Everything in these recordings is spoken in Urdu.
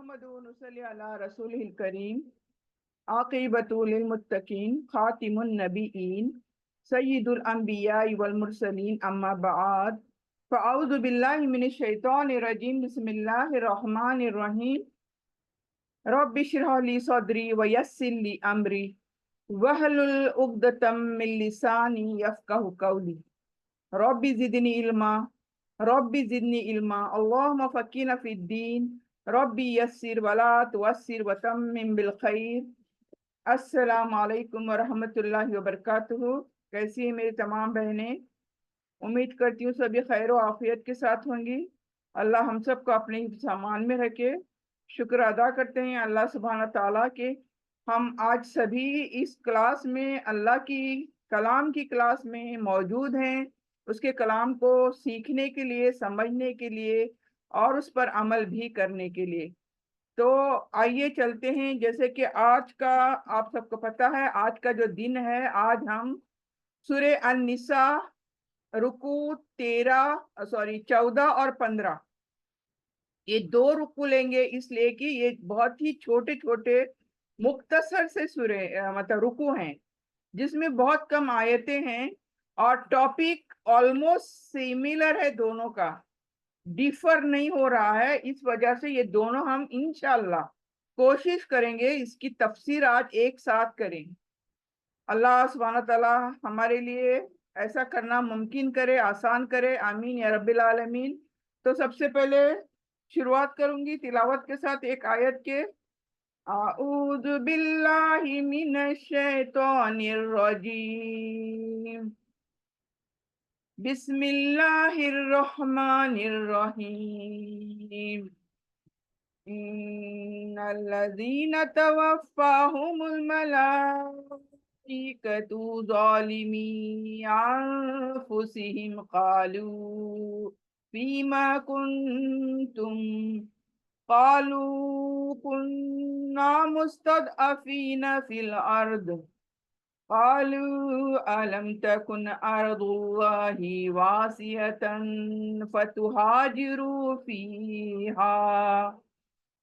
نحمد و نصلی علی رسول الکریم عاقبۃ للمتقین خاتم النبیین سید الانبیاء والمرسلین اما بعد فاعوذ باللہ من الشیطان الرجیم بسم اللہ الرحمن الرحیم رب اشرح لی صدری ویسر لی امری واحلل عقدۃ من لسانی یفقہوا قولی رب زدنی علما اللہم فقہنا فی الدین ربی یسر ولا تعسر وتمم بالخیر۔ السلام علیکم ورحمۃ اللہ وبرکاتہ۔ کیسی ہیں میری تمام بہنیں؟ امید کرتی ہوں سبھی خیر و عافیت کے ساتھ ہوں گی۔ اللہ ہم سب کو اپنے سامان میں رکھے۔ شکر ادا کرتے ہیں اللہ سبحانہ تعالیٰ کے ہم آج سبھی اس کلاس میں، اللہ کی کلام کی کلاس میں موجود ہیں، اس کے کلام کو سیکھنے کے لیے، سمجھنے کے لیے اور اس پر عمل بھی کرنے کے لیے۔ تو آئیے چلتے ہیں، جیسے کہ آج کا آپ سب کو پتہ ہے، آج کا جو دن ہے، آج ہم سورہ النساء رکوع 14 اور 15 یہ دو رکوع لیں گے، اس لیے کہ یہ بہت ہی چھوٹے چھوٹے مختصر سے سورہ مطلب رکوع ہیں، جس میں بہت کم آیتیں ہیں اور ٹاپک آلموسٹ سیملر ہے، دونوں کا ڈیفر نہیں ہو رہا ہے۔ اس وجہ سے یہ دونوں ہم انشاءاللہ کوشش کریں گے اس کی تفسیر آج ایک ساتھ کریں۔ اللہ سبحانہ تعالیٰ ہمارے لیے ایسا کرنا ممکن کرے، آسان کرے، آمین یا رب العالمین۔ تو سب سے پہلے شروعات کروں گی تلاوت کے ساتھ ایک آیت کے۔ اعوذ باللہ من الشیطان الرجیم، بسم اللہ الرحمن الرحیم، ان الذین توفاہم الملائکۃ ظالمی انفسہم قالوا فیما کنتم قالوا كنا مستضعفين في الأرض قالوا ألم تكن أرض الله واسعة فتهاجروا فيها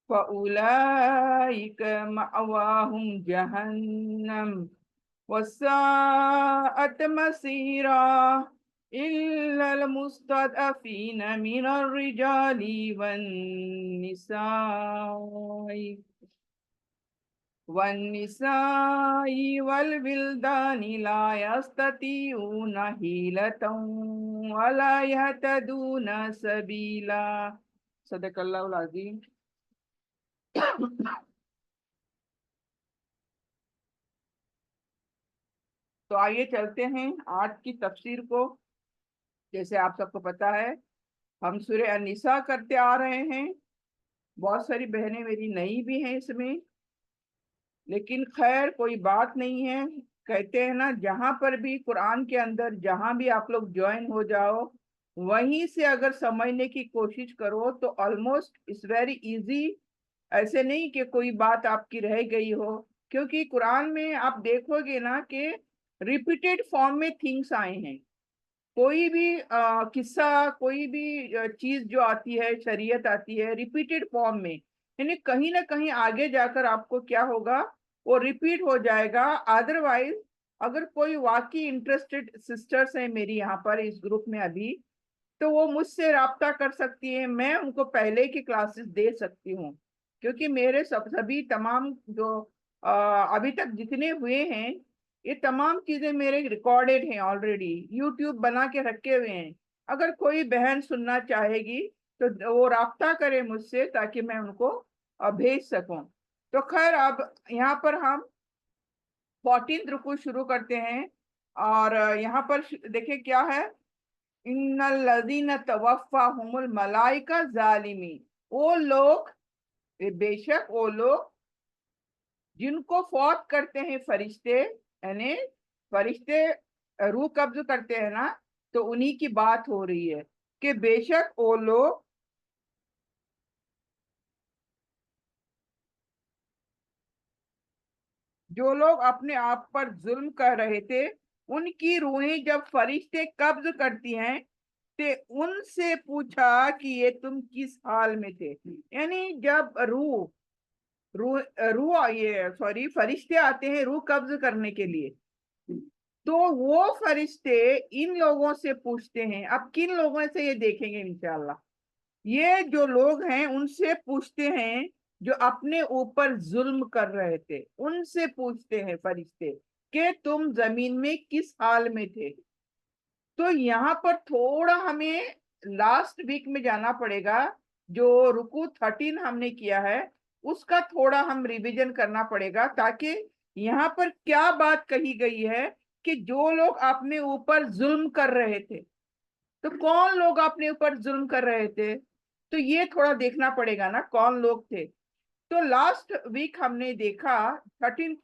فأولئك مأواهم جهنم وساءت مصيرا إلا المستضعفين من الرجال والنساء والولدان لا يستطيعون حيلة ولا يهتدون سبيلا۔ صدق اللہ العظیم۔ تو آئیے چلتے ہیں آج کی تفسیر کو۔ جیسے آپ سب کو پتا ہے، ہم سورہ النساء کرتے آ رہے ہیں۔ بہت ساری بہنیں میری نئی بھی ہیں اس میں، لیکن خیر کوئی بات نہیں ہے۔ کہتے ہیں نا، جہاں پر بھی قرآن کے اندر جہاں بھی آپ لوگ جوائن ہو جاؤ، وہیں سے اگر سمجھنے کی کوشش کرو تو آلموسٹ اٹس ویری ایزی۔ ایسے نہیں کہ کوئی بات آپ کی رہ گئی ہو، کیونکہ قرآن میں آپ دیکھو گے نا کہ ریپیٹڈ فارم میں تھنگس آئے ہیں۔ کوئی بھی قصہ، کوئی بھی چیز جو آتی ہے، شریعت آتی ہے ریپیٹڈ فارم میں، یعنی کہیں نہ کہیں آگے جا کر آپ کو کیا ہوگا، وہ ریپیٹ ہو جائے گا۔ ادروائز اگر کوئی واقعی انٹرسٹڈ سسٹرز ہیں میری یہاں پر اس گروپ میں ابھی، تو وہ مجھ سے رابطہ کر سکتی ہیں، میں ان کو پہلے کی کلاسز دے سکتی ہوں، کیونکہ میرے سبھی تمام جو ابھی تک جتنے ہوئے ہیں، یہ تمام چیزیں میرے ریکارڈڈ ہیں، آلریڈی یوٹیوب بنا کے رکھے ہوئے ہیں۔ اگر کوئی بہن سننا چاہے گی تو وہ رابطہ کرے مجھ سے، تاکہ میں ان کو بھیج سکوں۔ تو خیر اب یہاں پر ہم 14 رکوع شروع کرتے ہیں، اور یہاں پر دیکھیں کیا ہے۔ ان الذین توفاہم الملائکہ ظالمی، وہ لوگ، بے شک وہ لوگ جن کو فوت کرتے ہیں فرشتے، یعنی فرشتے روح قبض کرتے ہیں نا، تو انہی کی بات ہو رہی ہے کہ بے شک وہ لوگ جو لوگ اپنے آپ پر ظلم کر رہے تھے، ان کی روحیں جب فرشتے قبض کرتی ہیں ان سے پوچھا کہ یہ تم کس حال میں تھے. یعنی جب روح یہ سوری فرشتے آتے ہیں روح قبض کرنے کے لیے، تو وہ فرشتے ان لوگوں سے پوچھتے ہیں. اب کن لوگوں سے یہ دیکھیں گے انشاءاللہ. یہ جو لوگ ہیں ان سے پوچھتے ہیں جو اپنے اوپر ظلم کر رہے تھے، ان سے پوچھتے ہیں فرشتے کہ تم زمین میں کس حال میں تھے. تو یہاں پر تھوڑا ہمیں لاسٹ ویک میں جانا پڑے گا. جو رکوع 13 ہم نے کیا ہے اس کا تھوڑا ہم ریویژن کرنا پڑے گا، تاکہ یہاں پر کیا بات کہی گئی ہے کہ جو لوگ اپنے اوپر ظلم کر رہے تھے، تو کون لوگ اپنے اوپر ظلم کر رہے تھے. تو یہ تھوڑا دیکھنا پڑے گا نا کون لوگ تھے. تو لاسٹ ویک ہم نے دیکھا 13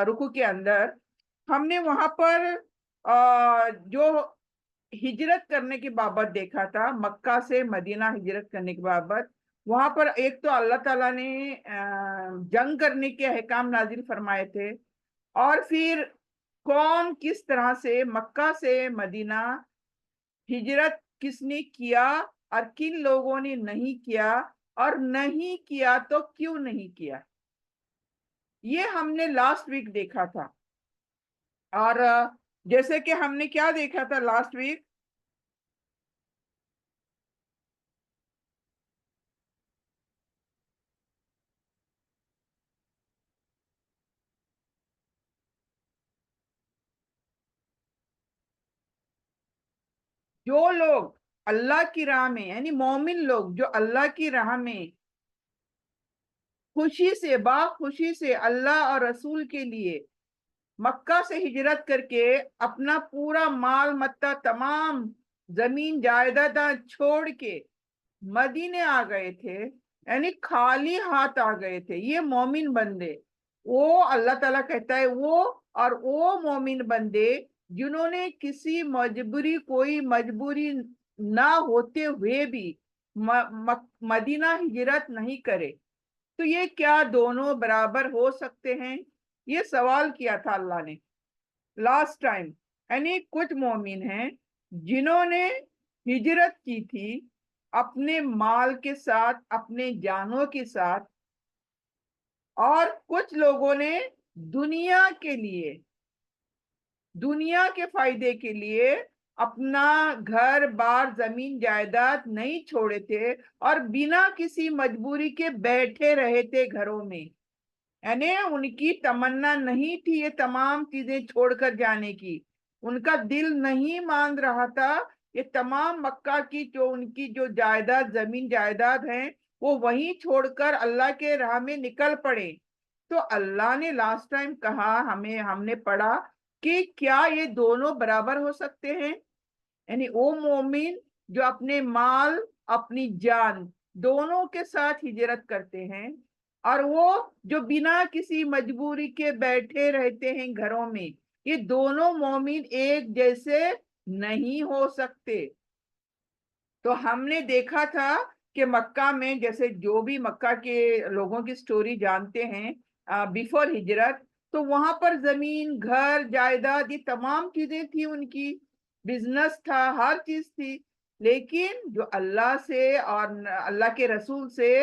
رکوع کے اندر ہم نے وہاں پر جو ہجرت کرنے کی بابت دیکھا تھا، مکہ سے مدینہ ہجرت کرنے کی بابت. وہاں پر ایک تو اللہ تعالیٰ نے جنگ کرنے کے احکام نازل فرمائے تھے، اور پھر کون کس طرح سے مکہ سے مدینہ ہجرت کس نے کیا اور کن لوگوں نے نہیں کیا، اور نہیں کیا تو کیوں نہیں کیا. یہ ہم نے لاسٹ ویک دیکھا تھا. اور جیسے کہ ہم نے کیا دیکھا تھا لاسٹ ویک، جو لوگ اللہ کی راہ میں یعنی مومن لوگ جو اللہ کی راہ میں خوشی سے خوشی سے اللہ اور رسول کے لیے مکہ سے ہجرت کر کے اپنا پورا مال متا تمام زمین جائیداد چھوڑ کے مدینے آ گئے تھے، یعنی خالی ہاتھ آ گئے تھے یہ مومن بندے. وہ اللہ تعالیٰ کہتا ہے وہ مومن بندے جنہوں نے کسی کوئی مجبوری نہ ہوتے ہوئے بھی مدینہ ہجرت نہیں کرے. تو یہ کیا دونوں برابر ہو سکتے ہیں؟ یہ سوال کیا تھا اللہ نے لاسٹ ٹائم. یعنی کچھ مومن ہیں جنہوں نے ہجرت کی تھی اپنے مال کے ساتھ اپنے جانوں کے ساتھ، اور کچھ لوگوں نے دنیا کے لیے دنیا کے فائدے کے لیے اپنا گھر بار زمین جائیداد نہیں چھوڑے تھے اور بنا کسی مجبوری کے بیٹھے رہے تھے گھروں میں. یعنی ان کی تمنا نہیں تھی یہ تمام چیزیں چھوڑ کر جانے کی، ان کا دل نہیں مان رہا تھا یہ تمام مکہ کی ان کی جو جائیداد زمین جائیداد ہیں وہ وہیں چھوڑ کر اللہ کے راہ میں نکل پڑے. تو اللہ نے لاسٹ ٹائم کہا ہم نے پڑھا کہ کیا یہ دونوں برابر ہو سکتے ہیں؟ یعنی وہ مومن جو اپنے مال اپنی جان دونوں کے ساتھ ہجرت کرتے ہیں، اور وہ جو بنا کسی مجبوری کے بیٹھے رہتے ہیں گھروں میں، یہ دونوں مومن ایک جیسے نہیں ہو سکتے. تو ہم نے دیکھا تھا کہ مکہ میں جیسے جو بھی مکہ کے لوگوں کی سٹوری جانتے ہیں بیفور ہجرت، تو وہاں پر زمین گھر جائیداد یہ تمام چیزیں تھی، ان کی بزنس تھا، ہر چیز تھی. لیکن جو اللہ سے اور اللہ کے رسول سے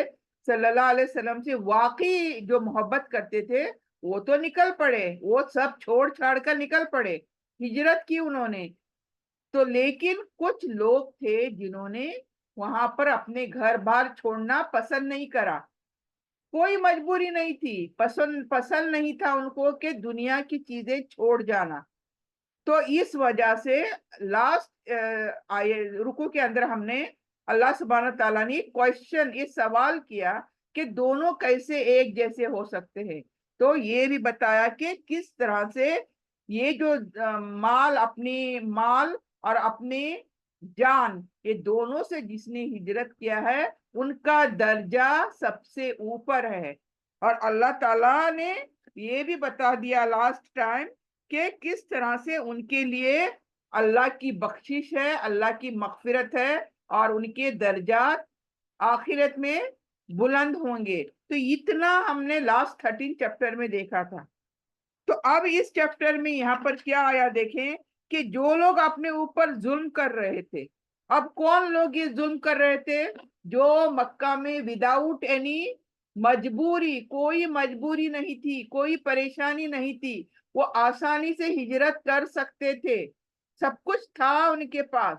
صلی اللہ علیہ وسلم سے واقعی جو محبت کرتے تھے وہ تو نکل پڑے، وہ سب چھوڑ چھاڑ کر نکل پڑے، ہجرت کی انہوں نے. تو لیکن کچھ لوگ تھے جنہوں نے وہاں پر اپنے گھر بار چھوڑنا پسند نہیں کرا، کوئی مجبوری نہیں تھی، پسند نہیں تھا ان کو کہ دنیا کی چیزیں چھوڑ جانا. تو اس وجہ سے لاسٹ رکوع کے اندر ہم نے اللہ سبحانہ تعالیٰ نے کوشچن یہ سوال کیا کہ دونوں کیسے ایک جیسے ہو سکتے ہیں. تو یہ بھی بتایا کہ کس طرح سے یہ جو اپنی مال اور اپنے جان یہ دونوں سے جس نے ہجرت کیا ہے ان کا درجہ سب سے اوپر ہے. اور اللہ تعالیٰ نے یہ بھی بتا دیا لاسٹ ٹائم کہ کس طرح سے ان کے لیے اللہ کی بخشش ہے، اللہ کی مغفرت ہے، اور ان کے درجات آخرت میں بلند ہوں گے. تو اتنا ہم نے لاسٹ 13 چیپٹر میں دیکھا تھا. تو اب اس چیپٹر میں یہاں پر کیا آیا دیکھیں کہ جو لوگ اپنے اوپر ظلم کر رہے تھے اب کون لوگ یہ ظلم کر رہے تھے؟ جو مکہ میں وداؤٹ اینی مجبوری، کوئی مجبوری نہیں تھی، کوئی پریشانی نہیں تھی، وہ آسانی سے ہجرت کر سکتے تھے، سب کچھ تھا ان کے پاس،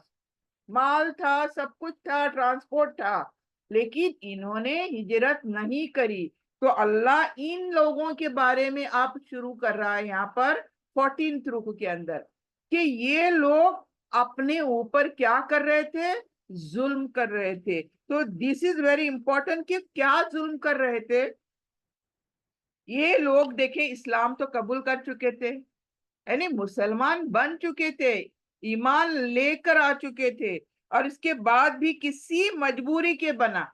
مال تھا، سب کچھ تھا، ٹرانسپورٹ تھا، لیکن انہوں نے ہجرت نہیں کری۔ تو اللہ ان لوگوں کے بارے میں آپ شروع کر رہا ہے یہاں پر 14th رکو کے اندر، کہ یہ لوگ اپنے اوپر کیا کر رہے تھے؟ ظلم کر رہے تھے۔ تو دس از ویری امپورٹنٹ کہ کیا ظلم کر رہے تھے یہ لوگ؟ دیکھیں، اسلام تو قبول کر چکے تھے، یعنی مسلمان بن چکے تھے، ایمان لے کر آ چکے تھے، اور اس کے بعد بھی کسی مجبوری کے بنا،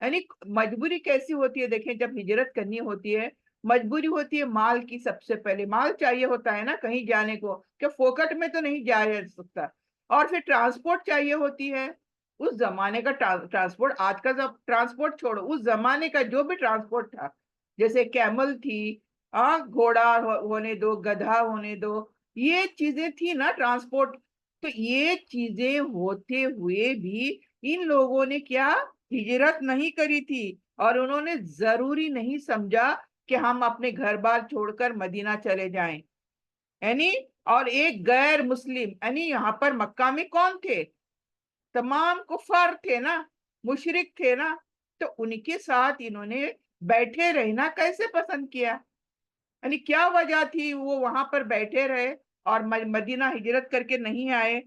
یعنی مجبوری کیسی ہوتی ہے؟ دیکھیں، جب ہجرت کرنی ہوتی ہے، مجبوری ہوتی ہے مال کی، سب سے پہلے مال چاہیے ہوتا ہے نا کہیں جانے کو، کہ فوکٹ میں تو نہیں جایا جا سکتا، اور پھر ٹرانسپورٹ چاہیے ہوتی ہے۔ اس زمانے کا ٹرانسپورٹ، آج کا ٹرانسپورٹ چھوڑو، اس زمانے کا جو بھی ٹرانسپورٹ تھا، جیسے کیمل تھی، گھوڑا ہونے دو، گدھا ہونے دو، یہ چیزیں تھی نا ٹرانسپورٹ۔ تو یہ چیزیں ہوتے ہوئے بھی ان لوگوں نے کیا؟ ہجرت نہیں کری تھی، اور انہوں نے ضروری نہیں سمجھا کہ ہم اپنے گھر بار چھوڑ کر مدینہ چلے جائیں، یعنی اور ایک غیر مسلم، یعنی یہاں پر مکہ میں کون تھے؟ تمام کفار تھے نا، مشرک تھے نا، تو ان کے ساتھ انہوں نے بیٹھے رہنا کیسے پسند کیا؟ یعنی کیا وجہ تھی وہ وہاں پر بیٹھے رہے اور مدینہ ہجرت کر کے نہیں آئے؟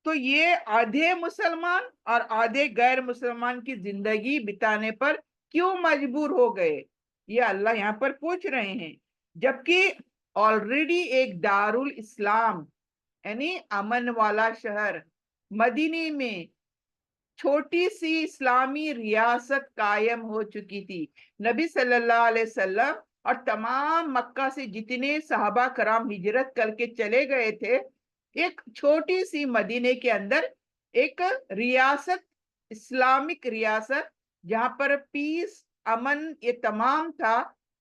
تو یہ آدھے مسلمان اور آدھے غیر مسلمان کی زندگی بتانے پر کیوں مجبور ہو گئے؟ یہ اللہ یہاں پر پوچھ رہے ہیں، جبکہ آلریڈی ایک دارالاسلام، یعنی امن والا شہر مدینے میں چھوٹی سی اسلامی ریاست قائم ہو چکی تھی۔ نبی صلی اللہ علیہ وسلم اور تمام مکہ سے جتنے صحابہ کرام ہجرت کر کے چلے گئے تھے، ایک چھوٹی سی مدینے کے اندر ایک ریاست، اسلامک ریاست، جہاں پر پیس، امن، یہ تمام تھا،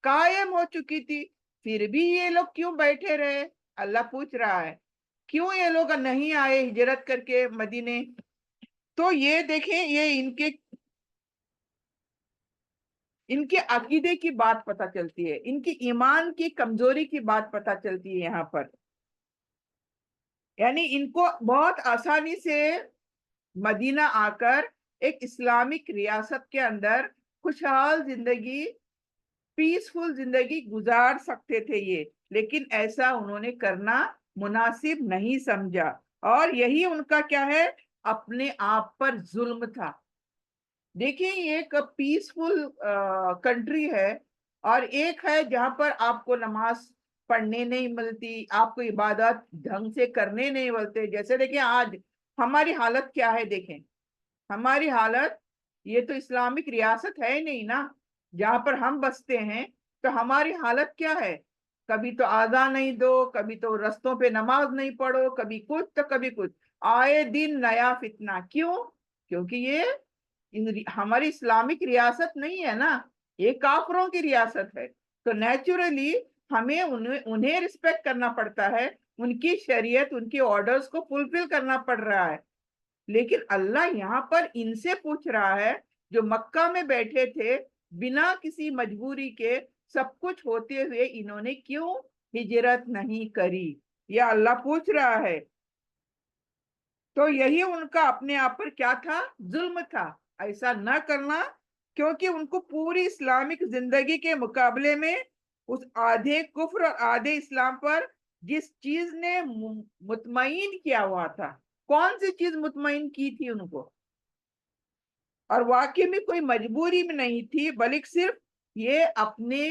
قائم ہو چکی تھی۔ پھر بھی یہ لوگ کیوں بیٹھے رہے؟ اللہ پوچھ رہا ہے، کیوں یہ لوگ نہیں آئے ہجرت کر کے مدینے؟ تو یہ دیکھیں، یہ ان کے عقیدے کی بات پتہ چلتی ہے، ان کی ایمان کی کمزوری کی بات پتہ چلتی ہے یہاں پر۔ یعنی ان کو بہت آسانی سے مدینہ آ کر ایک اسلامک ریاست کے اندر خوشحال زندگی، پیسفل زندگی گزار سکتے تھے یہ، لیکن ایسا انہوں نے کرنا مناسب نہیں سمجھا، اور یہی ان کا کیا ہے؟ اپنے آپ پر ظلم تھا۔ دیکھیں، یہ ایک پیسفل کنٹری ہے، اور ایک ہے جہاں پر آپ کو نماز پڑھنے نہیں ملتی، آپ کو عبادت ڈھنگ سے کرنے نہیں ملتے۔ جیسے دیکھیں آج ہماری حالت کیا ہے، دیکھیں ہماری حالت، یہ تو اسلامک ریاست ہے نہیں نا جہاں پر ہم بستے ہیں، تو ہماری حالت کیا ہے؟ کبھی تو آذان نہیں دو، کبھی تو رستوں پہ نماز نہیں پڑھو، کبھی کچھ تو کبھی کچھ، آئے دن نیا فتنہ۔ کیوں؟ کیونکہ یہ ہماری اسلامک ریاست نہیں ہے نا، یہ کافروں کی ریاست ہے، تو نیچرلی ہمیں انہیں رسپیکٹ کرنا پڑتا ہے، ان کی شریعت، ان کے آرڈرز کو فلفل کرنا پڑ رہا ہے۔ لیکن اللہ یہاں پر ان سے پوچھ رہا ہے جو مکہ میں بیٹھے تھے بنا کسی مجبوری کے، سب کچھ ہوتے ہوئے انہوں نے کیوں ہجرت نہیں کری؟ یہ اللہ پوچھ رہا ہے۔ تو یہی ان کا اپنے آپ پر کیا تھا؟ ظلم تھا، ایسا نہ کرنا، کیونکہ ان کو پوری اسلامک زندگی کے مقابلے میں اس آدھے کفر اور آدھے اسلام پر جس چیز نے مطمئن کیا ہوا تھا، کون سی چیز مطمئن کی تھی ان کو؟ اور واقعی میں کوئی مجبوری میں نہیں تھی، بلکہ صرف یہ اپنے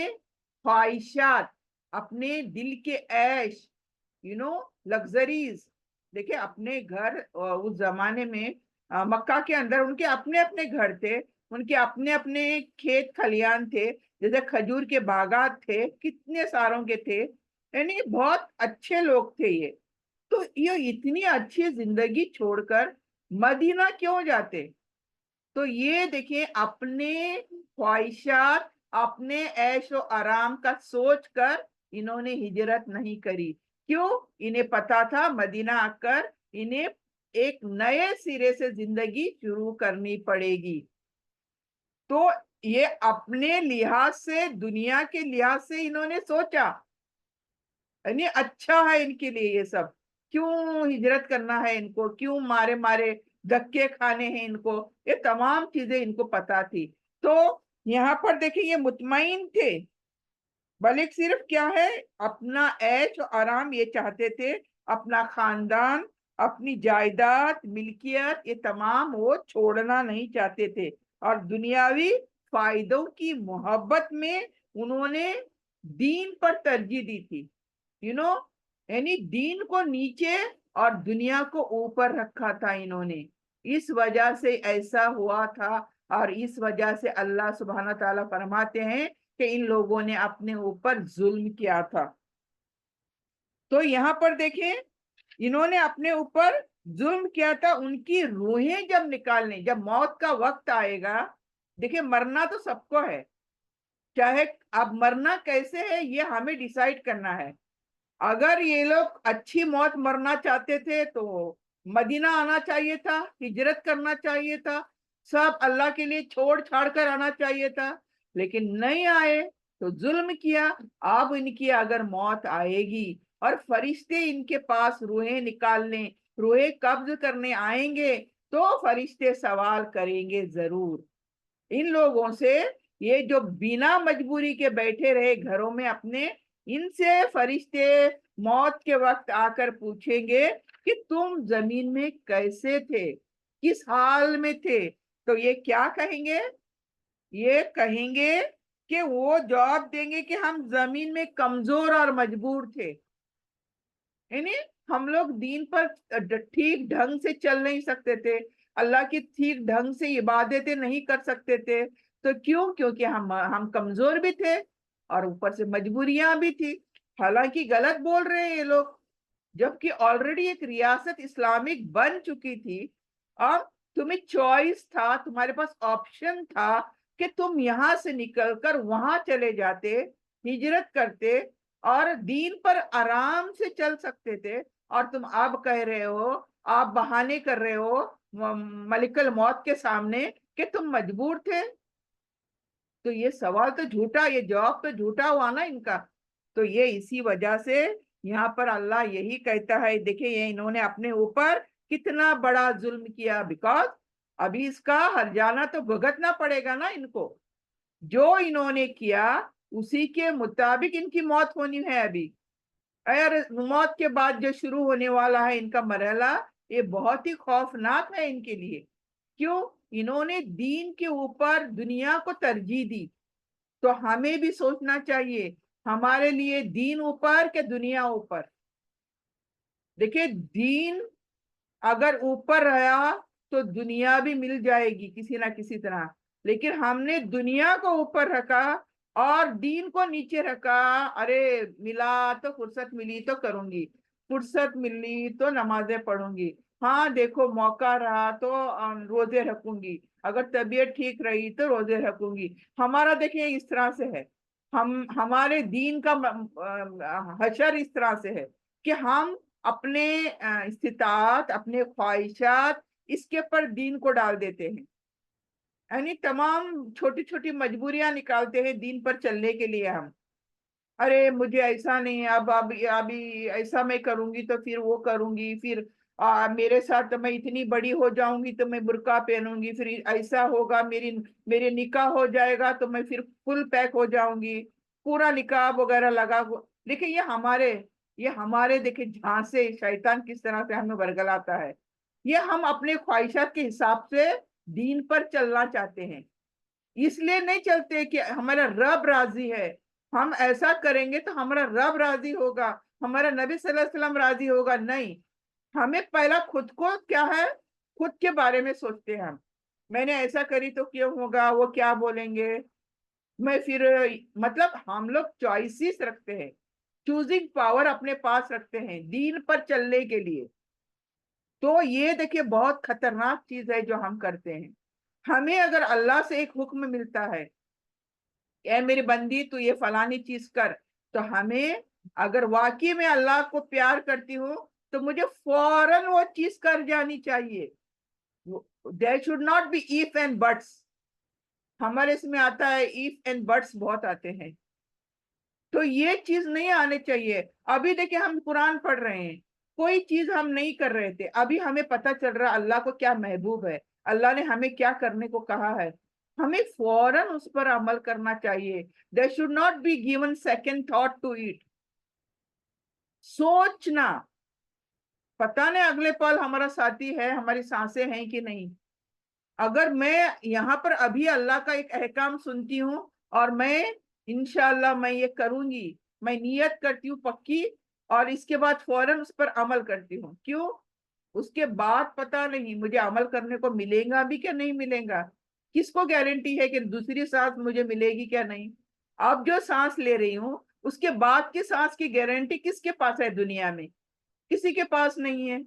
خواہشات، اپنے دل کے عیش، لگزریز۔ دیکھیں اپنے گھر، اس زمانے میں مکہ کے اندر ان کے اپنے اپنے گھر تھے، ان کے اپنے اپنے کھیت کھلیان تھے، جیسے کھجور کے باغات تھے، کتنے ساروں کے تھے، یعنی بہت اچھے لوگ تھے یہ۔ تو یہ اتنی اچھی زندگی چھوڑ کر مدینہ کیوں جاتے؟ تو یہ دیکھیں، اپنے خواہشات، اپنے عیش و آرام کا سوچ کر انہوں نے ہجرت نہیں کری۔ کیوں؟ انہیں پتا تھا مدینہ آ کر انہیں ایک نئے سرے سے زندگی شروع کرنی پڑے گی. تو یہ اپنے لحاظ سے، دنیا کے لحاظ سے انہوں نے سوچا، یعنی اچھا ہے ان کے لیے یہ سب، کیوں ہجرت کرنا ہے ان کو، کیوں مارے مارے دھکے کھانے ہیں ان کو، یہ تمام چیزیں ان کو پتا تھی. تو یہاں پر دیکھیں یہ مطمئن تھے، بلکہ صرف کیا ہے، اپنا عیش و آرام یہ چاہتے تھے، اپنا خاندان، اپنی جائیداد، ملکیت، یہ تمام وہ چھوڑنا نہیں چاہتے تھے. اور دنیاوی فائدوں کی محبت میں انہوں نے دین پر ترجیح دی تھی. یعنی دین کو نیچے اور دنیا کو اوپر رکھا تھا انہوں نے. اس وجہ سے ایسا ہوا تھا، اور اس وجہ سے اللہ سبحانہ تعالیٰ فرماتے ہیں کہ ان لوگوں نے اپنے اوپر ظلم کیا تھا. تو یہاں پر دیکھیں انہوں نے اپنے اوپر ظلم کیا تھا. ان کی روحیں جب نکالنے، جب موت کا وقت آئے گا، دیکھیں مرنا تو سب کو ہے، چاہے اب مرنا کیسے ہے یہ ہمیں ڈیسائیڈ کرنا ہے. اگر یہ لوگ اچھی موت مرنا چاہتے تھے تو مدینہ آنا چاہیے تھا، ہجرت کرنا چاہیے تھا، سب اللہ کے لیے چھوڑ چھاڑ کر آنا چاہیے تھا، لیکن نہیں آئے تو ظلم کیا. اب ان کی اگر موت آئے گی اور فرشتے ان کے پاس روحیں نکالنے، روحیں قبض کرنے آئیں گے، تو فرشتے سوال کریں گے ضرور ان لوگوں سے. یہ جو بنا مجبوری کے بیٹھے رہے گھروں میں اپنے، ان سے فرشتے موت کے وقت آ کر پوچھیں گے کہ تم زمین میں کیسے تھے، کس حال میں تھے. تو یہ کیا کہیں گے؟ یہ کہیں گے کہ وہ جواب دیں گے کہ ہم زمین میں کمزور اور مجبور تھے، یعنی ہم لوگ دین پر ٹھیک ڈھنگ سے چل نہیں سکتے تھے، اللہ کی ٹھیک ڈھنگ سے عبادتیں نہیں کر سکتے تھے. تو کیونکہ ہم کمزور بھی تھے اور اوپر سے مجبوریاں بھی تھی. حالانکہ غلط بول رہے ہیں یہ لوگ، جبکہ آلریڈی ایک ریاست اسلامک بن چکی تھی، اور تمہیں چوائس تھا، تمہارے پاس آپشن تھا کہ تم یہاں سے نکل کر وہاں چلے جاتے، ہجرت کرتے اور دین پر آرام سے چل سکتے تھے. اور تم اب کہہ رہے ہو، آپ بہانے کر رہے ہو ملک الموت کے سامنے کہ تم مجبور تھے. تو یہ سوال تو جھوٹا، یہ جواب تو جھوٹا ہوا نا ان کا. تو یہ اسی وجہ سے یہاں پر اللہ یہی کہتا ہے، دیکھیں یہ انہوں نے اپنے اوپر کتنا بڑا ظلم کیا، بیکاز ابھی اس کا ہرجانہ تو بھگتنا پڑے گا نا ان کو. جو انہوں نے کیا اسی کے مطابق ان کی موت ہونی ہے. ابھی اور موت کے بعد جو شروع ہونے والا ہے ان کا مرحلہ، یہ بہت ہی خوفناک ہے ان کے لیے. کیوں؟ انہوں نے دین کے اوپر دنیا کو ترجیح دی. تو ہمیں بھی سوچنا چاہیے ہمارے لیے دین اوپر کہ دنیا اوپر. دیکھیں دین اگر اوپر رہا تو دنیا بھی مل جائے گی کسی نہ کسی طرح، لیکن ہم نے دنیا کو اوپر رکھا اور دین کو نیچے رکھا. ارے ملا تو فرصت ملی تو کروں گی، فرصت ملی تو نمازیں پڑھوں گی، ہاں دیکھو موقع رہا تو روزے رکھوں گی، اگر طبیعت ٹھیک رہی تو روزے رکھوں گی. ہمارا دیکھیں اس طرح سے ہے، ہمارے دین کا حشر اس طرح سے ہے کہ ہم اپنے استطاعت، اپنے خواہشات، اس کے پر دین کو ڈال دیتے ہیں، یعنی تمام چھوٹی چھوٹی مجبوریاں نکالتے ہیں دین پر چلنے کے لیے ہم. ارے مجھے ایسا نہیں، ابھی ایسا میں کروں گی تو پھر وہ کروں گی، پھر میرے ساتھ میں اتنی بڑی ہو جاؤں گی تو میں برقع پہنوں گی، پھر ایسا ہوگا میرے نکاح ہو جائے گا تو میں پھر فل پیک ہو جاؤں گی، پورا نکاح وغیرہ لگا. دیکھیں یہ ہمارے دیکھیں جھانسے شیطان کس طرح سے ہمیں ورگلاتا ہے. یہ ہم اپنے خواہشات کے حساب سے دین پر چلنا چاہتے ہیں، اس لیے نہیں چلتے کہ ہمارا رب راضی ہے، ہم ایسا کریں گے تو ہمارا رب راضی ہوگا، ہمارا نبی صلی اللہ علیہ وسلم راضی ہوگا. نہیں، ہمیں پہلا خود کو کیا ہے، خود کے بارے میں سوچتے ہیں. میں نے ایسا کری تو کیوں ہوگا، وہ کیا بولیں گے، میں پھر مطلب ہم لوگ چوائسیز رکھتے ہیں، چوزنگ پاور اپنے پاس رکھتے ہیں دین پر چلنے کے لیے. تو یہ دیکھیں بہت خطرناک چیز ہے جو ہم کرتے ہیں. ہمیں اگر اللہ سے ایک حکم ملتا ہے، اے میری بندی تو یہ فلانی چیز کر، تو ہمیں اگر واقعی میں اللہ کو پیار کرتی ہوں تو مجھے فوراً وہ چیز کر جانی چاہیے. There should not be if and buts. ہمارے اس میں آتا ہے if and buts بہت آتے ہیں, تو یہ چیز نہیں آنے چاہیے. ابھی دیکھیں ہم قرآن پڑھ رہے ہیں, کوئی چیز ہم نہیں کر رہے تھے, ابھی ہمیں پتہ چل رہا اللہ کو کیا محبوب ہے, اللہ نے ہمیں کیا کرنے کو کہا ہے, ہمیں فوراً اس پر عمل کرنا چاہیے. There should not be given second thought to it. سوچنا, پتہ نہیں اگلے پل ہمارا ساتھی ہے, ہماری سانسیں ہیں کہ نہیں. اگر میں یہاں پر ابھی اللہ کا ایک احکام سنتی ہوں اور میں انشاءاللہ میں یہ کروں گی, میں نیت کرتی ہوں پکی, اور اس کے بعد فوراً اس پر عمل کرتی ہوں. کیوں؟ اس کے بعد پتہ نہیں مجھے عمل کرنے کو ملے گا بھی کہ نہیں ملے گا. کس کو گارنٹی ہے کہ دوسری سانس مجھے ملے گی کیا نہیں. اب جو سانس لے رہی ہوں اس کے بعد کی سانس کی گارنٹی کس کے پاس ہے دنیا میں؟ کسی کے پاس نہیں ہے.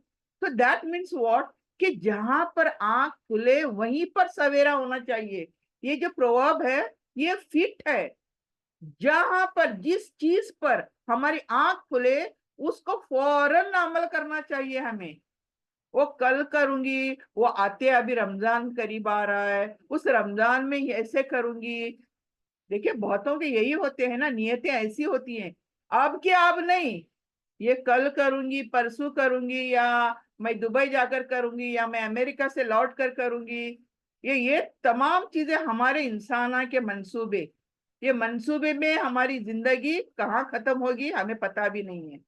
تو دیٹ مینس واٹ, کہ جہاں پر آنکھ کھلے وہیں پر سویرا ہونا چاہیے. یہ جو پروورب ہے یہ فٹ ہے. جہاں پر جس چیز پر ہماری آنکھ کھلے اس کو فوراً عمل کرنا چاہیے ہمیں. وہ کل کروں گی, وہ آتے ابھی رمضان قریب آ رہا ہے, اس رمضان میں ایسے کروں گی. دیکھیں بہتوں کے یہی ہوتے ہیں نا, نیتیں ایسی ہوتی ہیں. اب کیا اب نہیں, یہ کل کروں گی, پرسوں کروں گی, یا میں دبئی جا کر کروں گی, یا میں امریکہ سے لوٹ کر کروں گی. یہ تمام چیزیں ہمارے انسانہ کے منصوبے, یہ منصوبے میں ہماری زندگی کہاں ختم ہوگی ہمیں پتہ بھی نہیں ہے.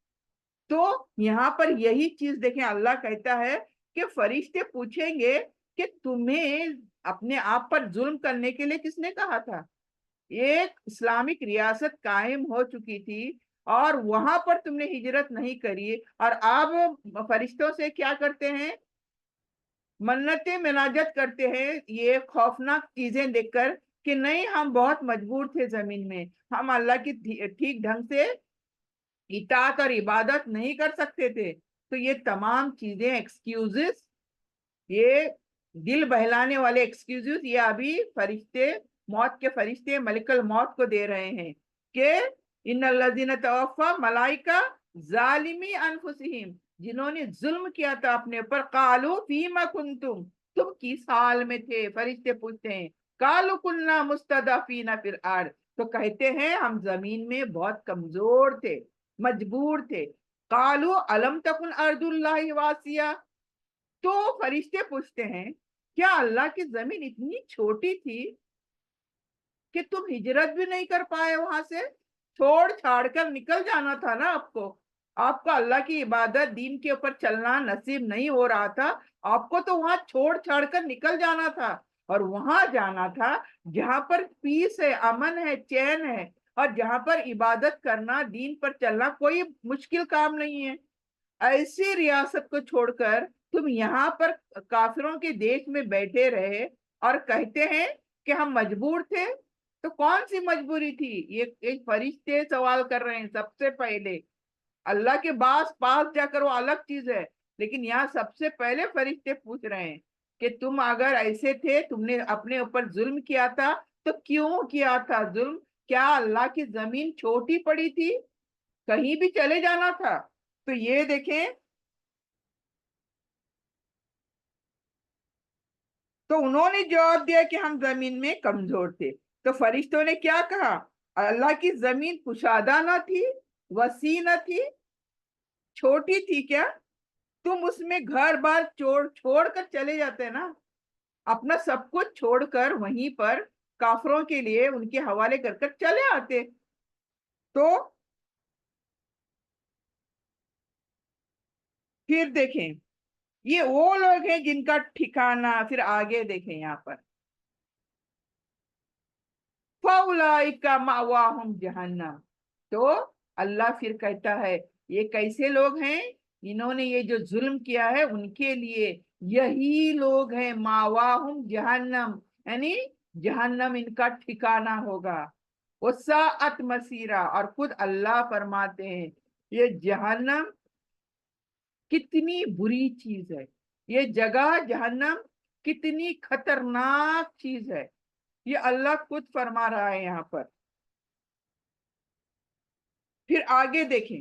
تو یہاں پر یہی چیز دیکھیں, اللہ کہتا ہے کہ فرشتے پوچھیں گے کہ تمہیں اپنے آپ پر ظلم کرنے کے لیے کس نے کہا تھا. ایک اسلامک ریاست قائم ہو چکی تھی اور وہاں پر تم نے ہجرت نہیں کری, اور اب فرشتوں سے کیا کرتے ہیں, منتیں مناجت کرتے ہیں یہ خوفناک چیزیں دیکھ کر کہ نہیں ہم بہت مجبور تھے زمین میں, ہم اللہ کی ٹھیک ڈھنگ سے اطاعت اور عبادت نہیں کر سکتے تھے. تو یہ تمام چیزیں ایکسکیوزز, یہ دل بہلانے والے ایکسکیوزز, یہ ابھی فرشتے, موت کے فرشتے ملک الموت کو دے رہے ہیں کہ ان الذین توفی ملائکہ ظالمی انفسہم, جنہوں نے ظلم کیا تھا اپنے اوپر, قالوا فیم کنتم, تم کس حال میں تھے. فرشتے پوچھتے ہیں, قالوا کنا مستضعفین فی الارض, تو کہتے ہیں ہم زمین میں بہت کمزور تھے, مجبور تھے. قالوا الم تکن ارض اللہ واسعہ, تو فرشتے پوچھتے ہیں کیا اللہ کی زمین اتنی چھوٹی تھی کہ تم ہجرت بھی نہیں کر پائے, وہاں سے چھوڑ چھاڑ کر نکل جانا تھا نا آپ کو. آپ کو اللہ کی عبادت دین کے اوپر چلنا نصیب نہیں ہو رہا تھا, آپ کو تو وہاں چھوڑ چھاڑ کر نکل جانا تھا, اور وہاں جانا تھا جہاں پر پیس ہے, امن ہے, چین ہے, اور جہاں پر عبادت کرنا, دین پر چلنا کوئی مشکل کام نہیں ہے. ایسی ریاست کو چھوڑ کر تم یہاں پر کافروں کے دیش میں بیٹھے رہے اور کہتے ہیں کہ ہم مجبور تھے. تو کون سی مجبوری تھی؟ یہ ایک فرشتے سوال کر رہے ہیں سب سے پہلے. اللہ کے پاس جا کر وہ الگ چیز ہے, لیکن یہاں سب سے پہلے فرشتے پوچھ رہے ہیں کہ تم اگر ایسے تھے, تم نے اپنے اوپر ظلم کیا تھا, تو کیوں کیا تھا ظلم؟ کیا اللہ کی زمین چھوٹی پڑی تھی؟ کہیں بھی چلے جانا تھا. تو یہ دیکھیں, تو انہوں نے جواب دیا کہ ہم زمین میں کمزور تھے. تو فرشتوں نے کیا کہا, اللہ کی زمین کشادہ نہ تھی, وسیع نہ تھی, چھوٹی تھی کیا؟ تم اس میں گھر بار چھوڑ کر چلے جاتے نا, اپنا سب کچھ چھوڑ کر وہیں پر کافروں کے لیے ان کے حوالے کر کر چلے آتے. تو پھر دیکھیں یہ وہ لوگ ہیں جن کا ٹھکانہ, پھر آگے دیکھیں یہاں پر, فَأُولَئِكَ مَأْوَاهُمْ جَهَنَّمْ. تو اللہ پھر کہتا ہے یہ کیسے لوگ ہیں, انہوں نے یہ جو ظلم کیا ہے ان کے لیے یہی لوگ ہیں, مَأْوَاهُمْ جَهَنَّمْ, یعنی جہنم ان کا ٹھکانہ ہوگا. وَسَاءَتْ مَصِيرًا, اور خود اللہ فرماتے ہیں یہ جہنم کتنی بری چیز ہے, یہ جگہ جہنم کتنی خطرناک چیز ہے. یہ اللہ خود فرما رہا ہے یہاں پر. پھر آگے دیکھیں,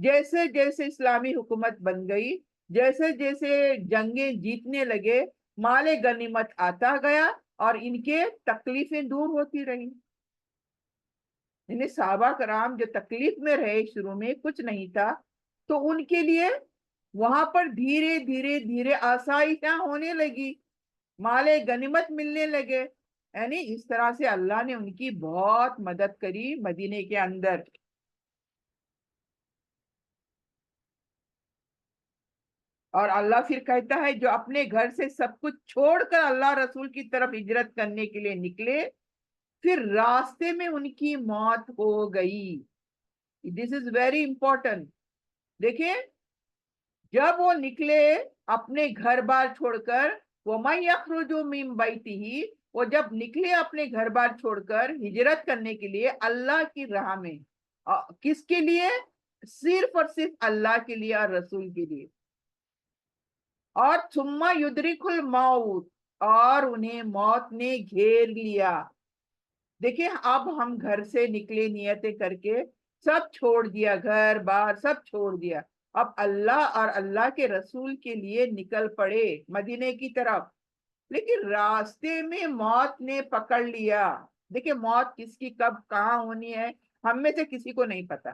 جیسے جیسے اسلامی حکومت بن گئی، جیسے جیسے جنگیں جیتنے لگے، مال غنیمت آتا گیا اور ان کے تکلیفیں دور ہوتی رہی. یعنی صحابہ کرام جو تکلیف میں رہے، شروع میں کچھ نہیں تھا، تو ان کے لیے وہاں پر دھیرے دھیرے دھیرے آسائشاں ہونے لگی، مال غنیمت ملنے لگے. یعنی اس طرح سے اللہ نے ان کی بہت مدد کری مدینے کے اندر. اور اللہ پھر کہتا ہے جو اپنے گھر سے سب کچھ چھوڑ کر اللہ رسول کی طرف ہجرت کرنے کے لیے نکلے، پھر راستے میں ان کی موت ہو گئی. دس از ویری امپورٹنٹ. دیکھیں، جب وہ نکلے اپنے گھر بار چھوڑ کر، وَمَن يَخْرُجُ مِن بَيْتِهِ، وہ جب نکلے اپنے گھر بار چھوڑ کر ہجرت کرنے کے لیے اللہ کی راہ میں، کس کے لیے؟ صرف اور صرف اللہ کے لیے اور رسول کے لیے. اور ثم یدرک الموت، اور انہیں موت نے گھیر لیا. دیکھیں، اب ہم گھر سے نکلے نیتیں کر کے، سب چھوڑ دیا، گھر بار سب چھوڑ دیا، اب اللہ اور اللہ کے رسول کے لیے نکل پڑے مدینے کی طرف. لیکن راستے میں موت نے پکڑ لیا. دیکھیں، موت کس کی کب کہاں ہونی ہے ہم میں سے کسی کو نہیں پتا.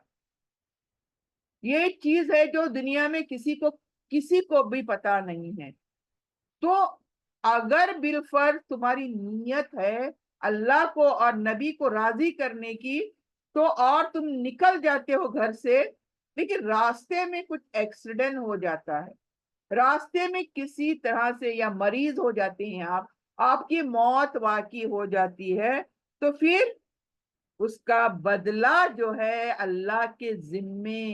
یہ چیز ہے جو دنیا میں کسی کو بھی پتا نہیں ہے. تو اگر بالفرض تمہاری نیت ہے اللہ کو اور نبی کو راضی کرنے کی، تو اور تم نکل جاتے ہو گھر سے، لیکن راستے میں کچھ ایکسیڈنٹ ہو جاتا ہے، راستے میں کسی طرح سے یا مریض ہو جاتے ہیں آپ کی موت واقع ہو جاتی ہے، تو پھر اس کا بدلہ جو ہے اللہ کے ذمے،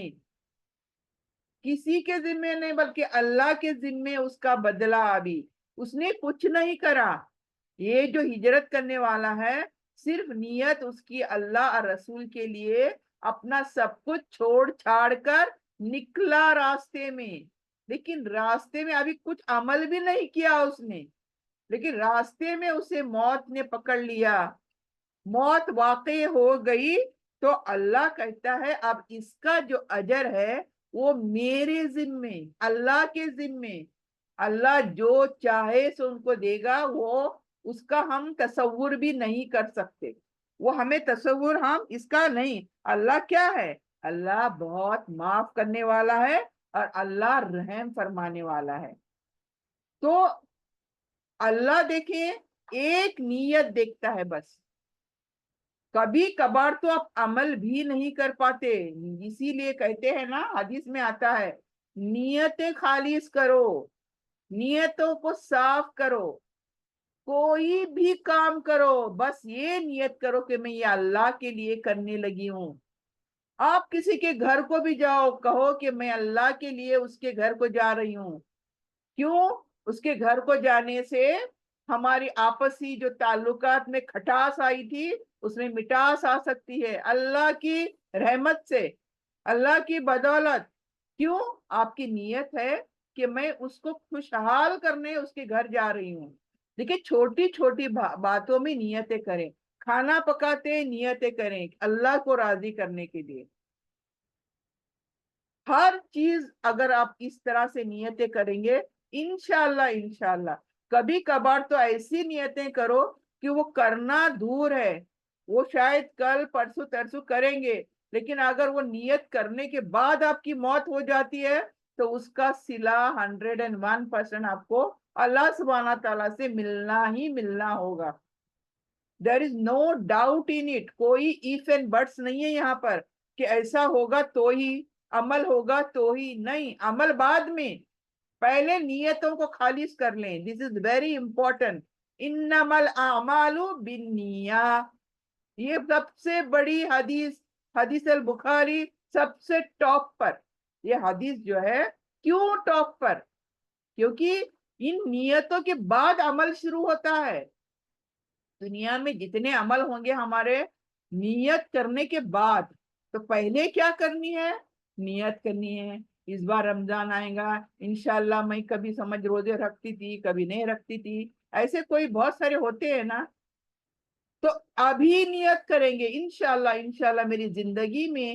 کسی کے ذمے نہیں بلکہ اللہ کے ذمے اس کا بدلہ. ابھی اس نے کچھ نہیں کرا. یہ جو ہجرت کرنے والا ہے، صرف نیت اس کی اللہ اور رسول کے لیے اپنا سب کچھ چھوڑ چھاڑ کر نکلا راستے میں. لیکن راستے میں ابھی کچھ عمل بھی نہیں کیا اس نے، لیکن راستے میں اسے موت نے پکڑ لیا، موت واقع ہو گئی. تو اللہ کہتا ہے اب اس کا جو اجر ہے وہ میرے ذمے، اللہ کے ذمے. اللہ جو چاہے سو ان کو دے گا، وہ اس کا ہم تصور بھی نہیں کر سکتے. وہ ہمیں تصور ہم اس کا نہیں. اللہ کیا ہے؟ اللہ بہت معاف کرنے والا ہے اور اللہ رحم فرمانے والا ہے. تو اللہ دیکھیں ایک نیت دیکھتا ہے بس. کبھی کبھار تو آپ عمل بھی نہیں کر پاتے، اسی لیے کہتے ہیں نا، حدیث میں آتا ہے نیتیں خالص کرو، نیتوں کو صاف کرو، کوئی بھی کام کرو بس یہ نیت کرو کہ میں یہ اللہ کے لیے کرنے لگی ہوں. آپ کسی کے گھر کو بھی جاؤ، کہو کہ میں اللہ کے لیے اس کے گھر کو جا رہی ہوں. کیوں؟ اس کے گھر کو جانے سے ہماری آپسی جو تعلقات میں کھٹاس آئی تھی اس میں مٹاس آ سکتی ہے، اللہ کی رحمت سے، اللہ کی بدولت. کیوں؟ آپ کی نیت ہے کہ میں اس کو خوشحال کرنے اس کے گھر جا رہی ہوں. دیکھیں، چھوٹی چھوٹی باتوں میں نیتیں کریں. کھانا پکاتے نیتیں کریں اللہ کو راضی کرنے کے لیے. ہر چیز اگر آپ اس طرح سے نیتیں کریں گے، انشاءاللہ انشاءاللہ. کبھی کبھار تو ایسی نیتیں کرو کہ وہ کرنا دور ہے، وہ شاید کل پرسوں ترسوں کریں گے، لیکن اگر وہ نیت کرنے کے بعد آپ کی موت ہو جاتی ہے تو اس کا صلہ 101% آپ کو اللہ سبحانہ تعالیٰ سے ملنا ہی ملنا ہوگا. There is no doubt in it. کوئی if and buts نہیں ہے یہاں پر کہ ایسا ہوگا تو ہی عمل ہوگا تو ہی نہیں. عمل بعد میں، پہلے نیتوں کو خالص کر لیں. This is very important. انما الاعمال بالنیات. یہ سب سے بڑی حدیث، حدیث البخاری سب سے ٹاپ پر. یہ حدیث جو ہے کیوں ٹاپ پر؟ کیونکہ ان نیتوں کے بعد عمل شروع ہوتا ہے. دنیا میں جتنے عمل ہوں گے ہمارے نیت کرنے کے بعد، تو پہلے کیا کرنی ہے؟ نیت کرنی ہے. اس بار رمضان آئے گا، انشاءاللہ میں کبھی سمجھ روزے رکھتی تھی کبھی نہیں رکھتی تھی، ایسے کوئی بہت سارے ہوتے ہیں نا. تو ابھی نیت کریں گے انشاءاللہ انشاءاللہ میری زندگی میں